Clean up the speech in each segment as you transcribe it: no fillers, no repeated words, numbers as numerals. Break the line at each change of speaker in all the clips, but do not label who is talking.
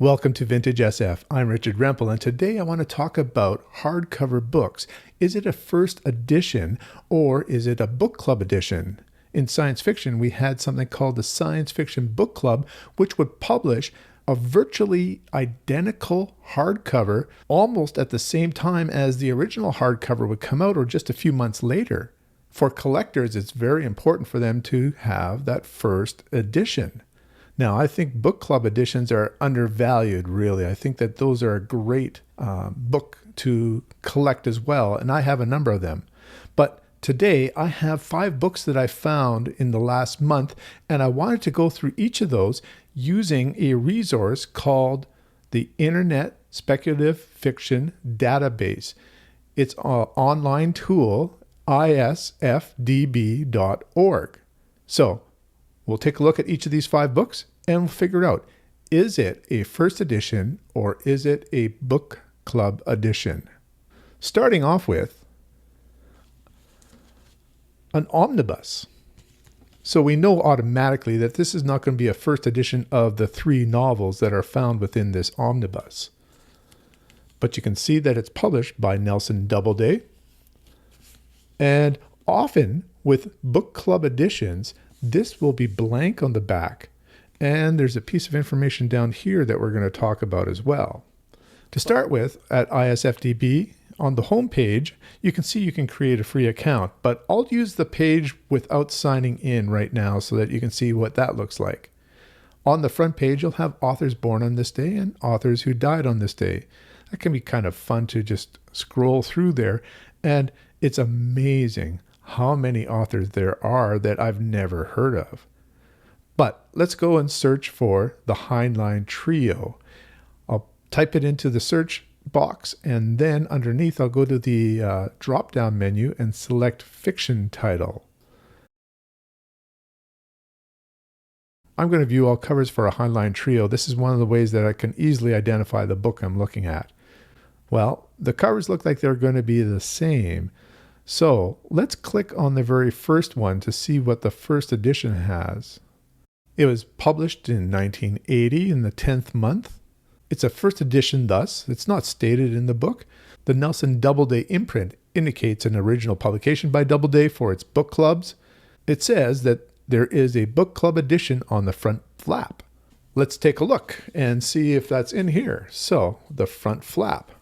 Welcome to vintagesf. I'm Richard Rempel, and today I want to talk about hardcover books. Is it a first edition or is it a book club edition? In science fiction, we had something called the Science Fiction Book Club, which would publish a virtually identical hardcover almost at the same time as the original hardcover would come out, or just a few months later. For collectors, it's very important for them to have that first edition. Now, I think book club editions are undervalued, really. I think that those are a great book to collect as well, and I have a number of them. But today, I have 5 books that I found in the last month, and I wanted to go through each of those using a resource called the Internet Speculative Fiction Database. It's an online tool, isfdb.org. So, we'll take a look at each of these 5 books and we'll figure out, is it a first edition or is it a book club edition? Starting off with an omnibus. So we know automatically that this is not going to be a first edition of the 3 novels that are found within this omnibus. But you can see that it's published by Nelson Doubleday. And often with book club editions, this will be blank on the back, and there's a piece of information down here that we're going to talk about as well. To start with, at ISFDB, on the home page, you can see you can create a free account, but I'll use the page without signing in right now so that you can see what that looks like. On the front page, you'll have authors born on this day and authors who died on this day. That can be kind of fun to just scroll through there, and it's amazing how many authors there are that I've never heard of. But let's go and search for the Heinlein Trio. I'll type it into the search box, and then underneath I'll go to the drop-down menu and select fiction title. I'm going to view all covers for a Heinlein Trio. This is one of the ways that I can easily identify the book I'm looking at. Well, the covers look like they're going to be the same. So let's click on the very first one to see what the first edition has. It was published in 1980 in the 10th month. It's a first edition thus. It's not stated in the book. The Nelson Doubleday imprint indicates an original publication by Doubleday for its book clubs. It says that there is a book club edition on the front flap. Let's take a look and see if that's in here. So the front flap.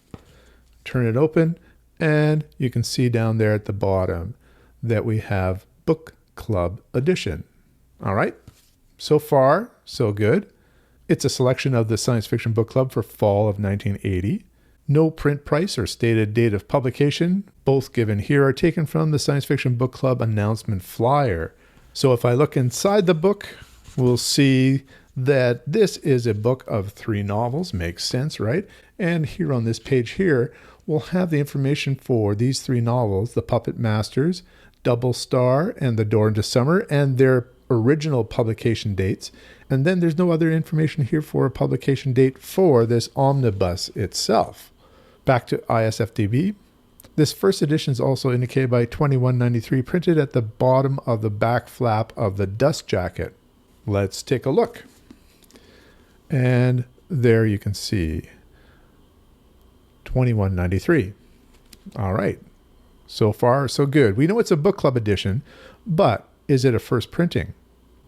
Turn it open. And you can see down there at the bottom that we have Book Club Edition. All right, so far, so good. It's a selection of the Science Fiction Book Club for fall of 1980. No print price or stated date of publication. Both given here are taken from the Science Fiction Book Club announcement flyer. So if I look inside the book, we'll see that this is a book of 3 novels. Makes sense, right? And here on this page here, we'll have the information for these 3 novels, The Puppet Masters, Double Star, and The Door into Summer, and their original publication dates. And then there's no other information here for a publication date for this omnibus itself. Back to ISFDB. This first edition is also indicated by 2193, printed at the bottom of the back flap of the dust jacket. Let's take a look. And there you can see 2193. All right. So far, so good. We know it's a book club edition, but is it a first printing?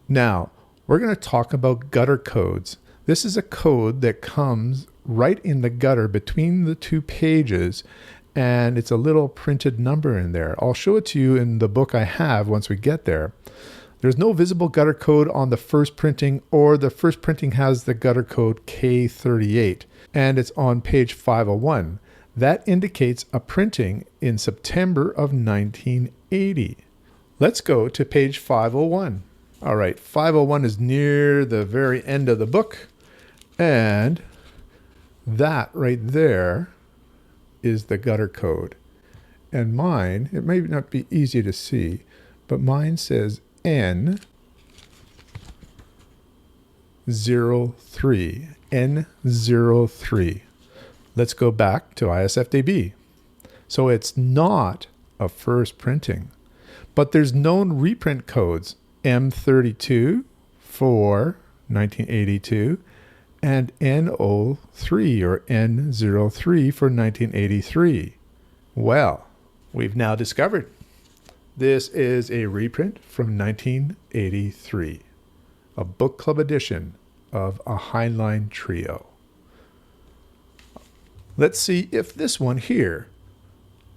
Now, we're going to talk about gutter codes. This is a code that comes right in the gutter between the 2 pages, and it's a little printed number in there. I'll show it to you in the book I have once we get there. There's no visible gutter code on the first printing, or the first printing has the gutter code K38, and it's on page 501. That indicates a printing in September of 1980. Let's go to page 501. All right, 501 is near the very end of the book, and that right there is the gutter code. And mine, it may not be easy to see, but mine says N03, N03. Let's go back to ISFDB. So it's not a first printing, but there's known reprint codes, M32 for 1982 and N03 or N03 for 1983. Well, we've now discovered this is a reprint from 1983, a book club edition of a Heinlein Trio. Let's see if this one here,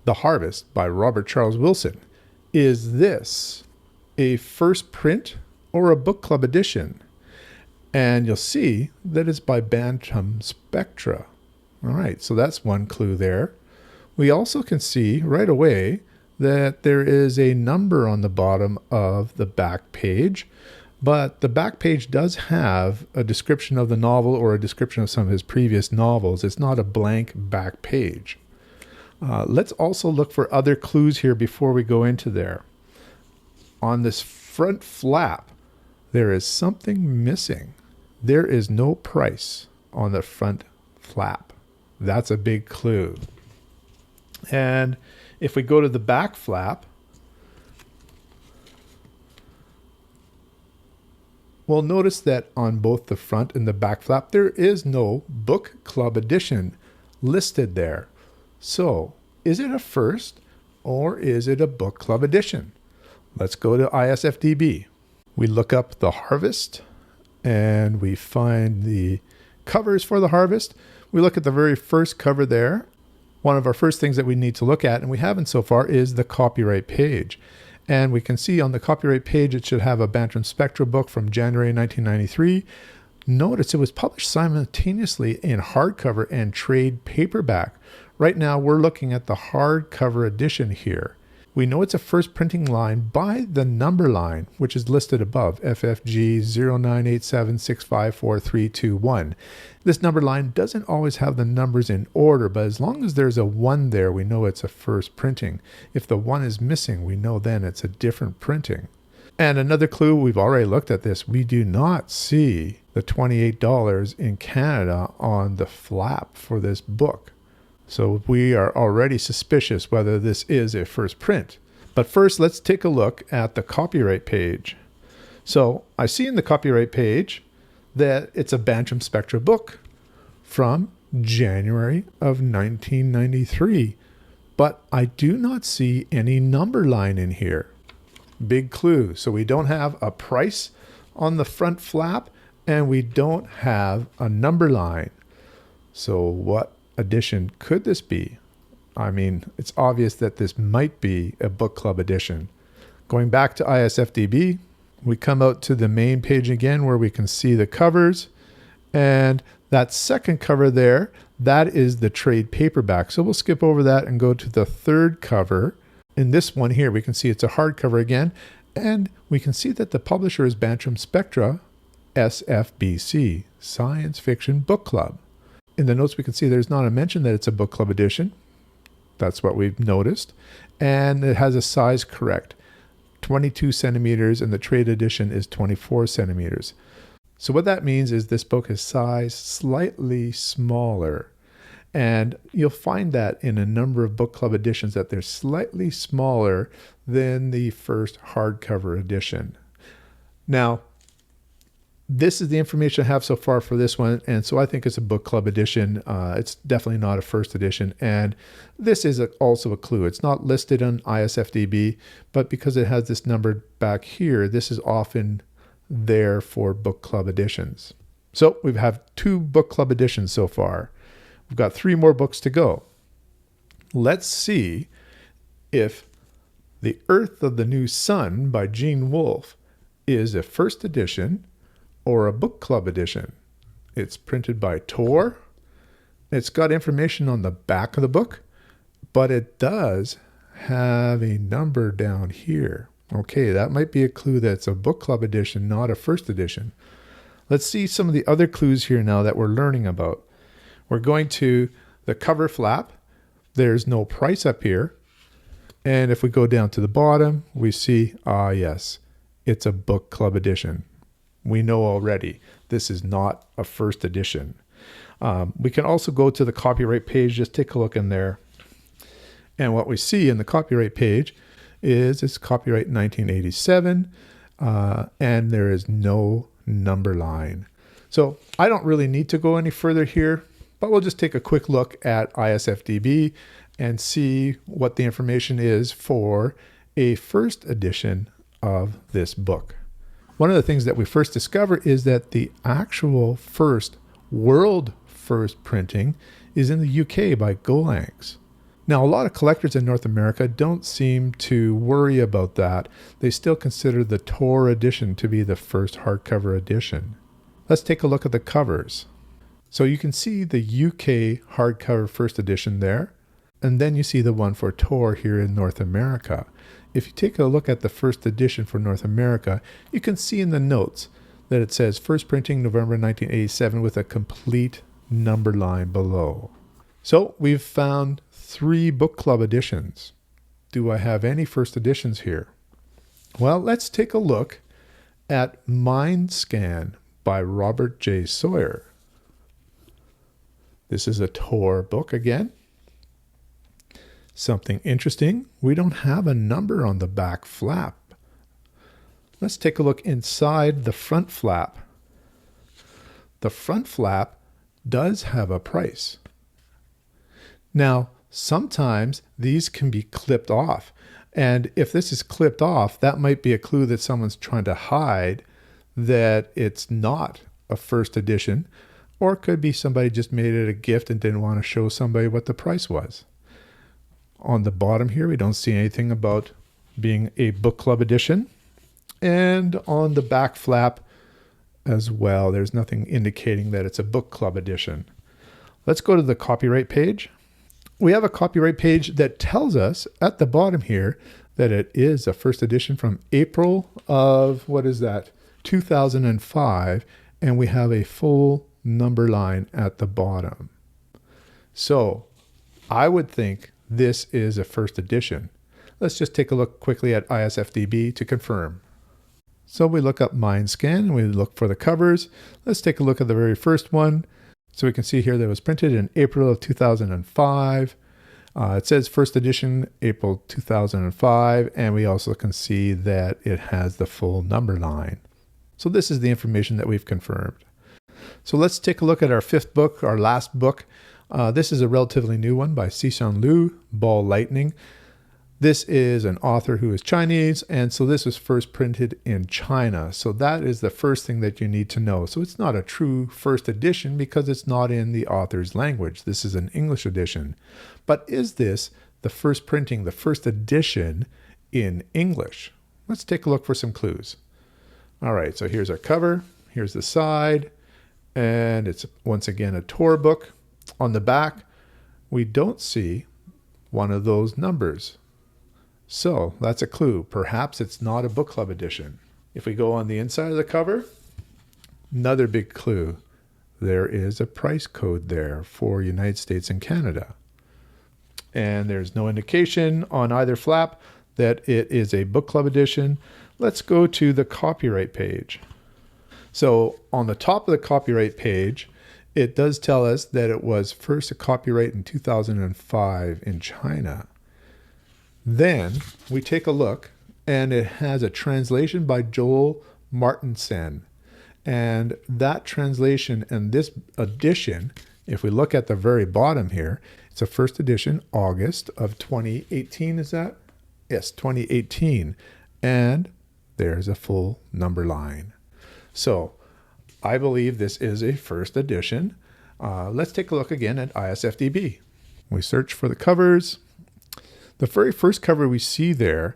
The Harvest by Robert Charles Wilson, is this a first print or a book club edition? And you'll see that it's by Bantam Spectra. All right, so that's one clue there. We also can see right away that there is a number on the bottom of the back page, but the back page does have a description of the novel or a description of some of his previous novels. It's not a blank back page. Let's also look for other clues here before we go into there. On this front flap, there is something missing. There is no price on the front flap. That's a big clue. And if we go to the back flap, we'll notice that on both the front and the back flap, there is no book club edition listed there. So, is it a first or is it a book club edition? Let's go to ISFDB. We look up The Harvest and we find the covers for The Harvest. We look at the very first cover there. One of our first things that we need to look at, and we haven't so far, is the copyright page. And we can see on the copyright page, it should have a Bantam Spectra book from January 1993. Notice it was published simultaneously in hardcover and trade paperback. Right now, we're looking at the hardcover edition here. We know it's a first printing line by the number line, which is listed above, FFG 0987654321. This number line doesn't always have the numbers in order, but as long as there's a 1 there, we know it's a first printing. If the 1 is missing, we know then it's a different printing. And another clue, we've already looked at this, we do not see the $28 in Canada on the flap for this book. So we are already suspicious whether this is a first print. But first, let's take a look at the copyright page. So I see in the copyright page that it's a Bantam Spectra book from January of 1993. But I do not see any number line in here. Big clue. So we don't have a price on the front flap and we don't have a number line. So what edition could this be? I mean, it's obvious that this might be a book club edition. Going back to ISFDB, we come out to the main page again where we can see the covers, and that second cover there, that is the trade paperback. So we'll skip over that and go to the third cover. In this one here, we can see it's a hardcover again, and we can see that the publisher is Bantam Spectra, SFBC, Science Fiction Book Club. In the notes, we can see there's not a mention that it's a book club edition. That's what we've noticed. And it has a size correct, 22 centimeters, and the trade edition is 24 centimeters. So what that means is this book is sized slightly smaller. And you'll find that in a number of book club editions that they're slightly smaller than the first hardcover edition. Now, this is the information I have so far for this one, and so I think it's a book club edition. It's definitely not a first edition, and this is also a clue. It's not listed on ISFDB, but because it has this number back here, this is often there for book club editions. So we have 2 book club editions so far. We've got 3 more books to go. Let's see if The Earth of the New Sun by Gene Wolfe is a first edition or a book club edition. It's printed by Tor. It's got information on the back of the book, but it does have a number down here. Okay, that might be a clue that it's a book club edition, not a first edition. Let's see some of the other clues here now that we're learning about. We're going to the cover flap. There's no price up here. And if we go down to the bottom, we see, yes, it's a book club edition. We know already this is not a first edition. We can also go to the copyright page, just take a look in there. And what we see in the copyright page is it's copyright 1987, and there is no number line. So I don't really need to go any further here, but we'll just take a quick look at ISFDB and see what the information is for a first edition of this book. One of the things that we first discover is that the actual world first printing is in the UK by Golanx. Now, a lot of collectors in North America don't seem to worry about that. They still consider the Tor edition to be the first hardcover edition. Let's take a look at the covers. So you can see the UK hardcover first edition there, and then you see the one for Tor here in North America. If you take a look at the first edition for North America, you can see in the notes that it says first printing November 1987 with a complete number line below. So we've found 3 book club editions. Do I have any first editions here? Well, let's take a look at Mindscan by Robert J. Sawyer. This is a Tor book again. Something interesting, we don't have a number on the back flap. Let's take a look inside the front flap. The front flap does have a price. Now, sometimes these can be clipped off. And if this is clipped off, that might be a clue that someone's trying to hide that it's not a first edition, or it could be somebody just made it a gift and didn't want to show somebody what the price was. On the bottom here, we don't see anything about being a book club edition. And on the back flap as well, there's nothing indicating that it's a book club edition. Let's go to the copyright page. We have a copyright page that tells us at the bottom here that it is a first edition from April of, 2005, and we have a full number line at the bottom. So I would think this is a first edition. Let's just take a look quickly at ISFDB to confirm. So we look up Mindscan and we look for the covers. Let's take a look at the very first one. So we can see here that it was printed in April of 2005. It says first edition, April 2005, and we also can see that it has the full number line. So this is the information that we've confirmed. So let's take a look at our 5th book, our last book. This is a relatively new one by Cixin Liu, Ball Lightning. This is an author who is Chinese, and so this was first printed in China. So that is the first thing that you need to know. So it's not a true first edition because it's not in the author's language. This is an English edition. But is this the first printing, the first edition in English? Let's take a look for some clues. All right, so here's our cover, here's the side, and it's once again a Tor book. On the back, we don't see one of those numbers. So that's a clue. Perhaps it's not a book club edition. If we go on the inside of the cover, another big clue. There is a price code there for United States and Canada. And there's no indication on either flap that it is a book club edition. Let's go to the copyright page. So on the top of the copyright page, it does tell us that it was first a copyright in 2005 in China. Then we take a look and it has a translation by Joel Martinsen. And that translation and this edition, if we look at the very bottom here, it's a first edition, August of 2018, is that? Yes, 2018. And there's a full number line. So I believe this is a first edition. Let's take a look again at ISFDB. We search for the covers. The very first cover we see there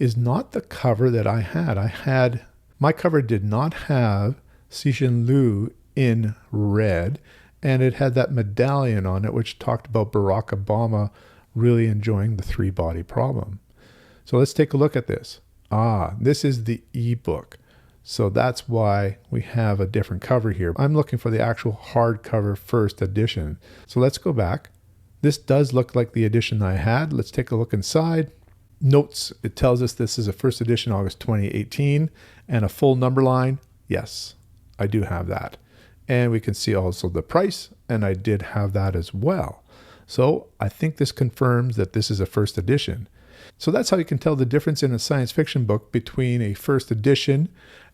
is not the cover that I had. My cover did not have Cixin Liu in red, and it had that medallion on it which talked about Barack Obama really enjoying the 3-body problem. So let's take a look at this. This is the ebook. So that's why we have a different cover here. I'm looking for the actual hardcover first edition. So let's go back. This does look like the edition I had. Let's take a look inside. Notes, it tells us this is a first edition, August 2018, and a full number line. Yes, I do have that. And we can see also the price, and I did have that as well. So I think this confirms that this is a first edition. So that's how you can tell the difference in a science fiction book between a first edition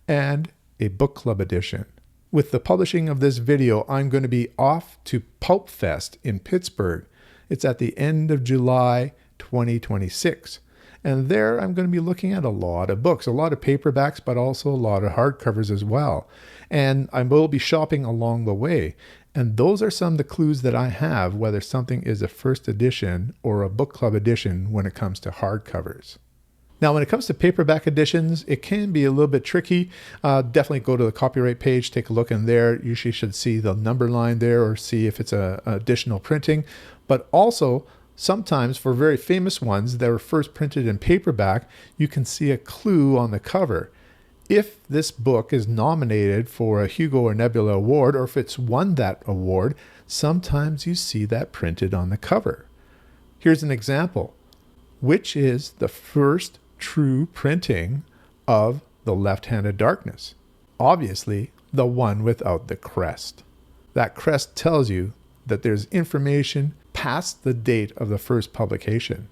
and a book club edition. With the publishing of this video, I'm going to be off to Pulp Fest in Pittsburgh. It's at the end of July 2026. And there I'm going to be looking at a lot of books, a lot of paperbacks, but also a lot of hardcovers as well. And I will be shopping along the way. And those are some of the clues that I have whether something is a first edition or a book club edition when it comes to hardcovers. Now, when it comes to paperback editions, it can be a little bit tricky. Definitely go to the copyright page, take a look in there. You usually should see the number line there or see if it's an additional printing. But also, sometimes for very famous ones that were first printed in paperback, you can see a clue on the cover. If this book is nominated for a Hugo or Nebula Award, or if it's won that award, sometimes you see that printed on the cover. Here's an example. Which is the first true printing of The Left-Handed Darkness? Obviously, the one without the crest. That crest tells you that there's information past the date of the first publication.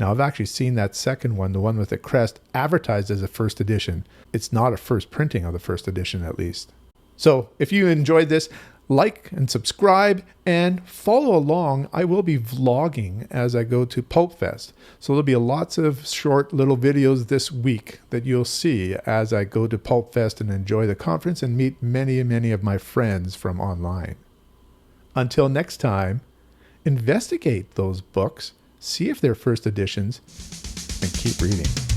Now, I've actually seen that second one, the one with the crest, advertised as a first edition. It's not a first printing of the first edition, at least. So if you enjoyed this, like and subscribe and follow along. I will be vlogging as I go to Pulp Fest. So there'll be lots of short little videos this week that you'll see as I go to Pulp Fest and enjoy the conference and meet many, many of my friends from online. Until next time, investigate those books, see if they're first editions, and keep reading.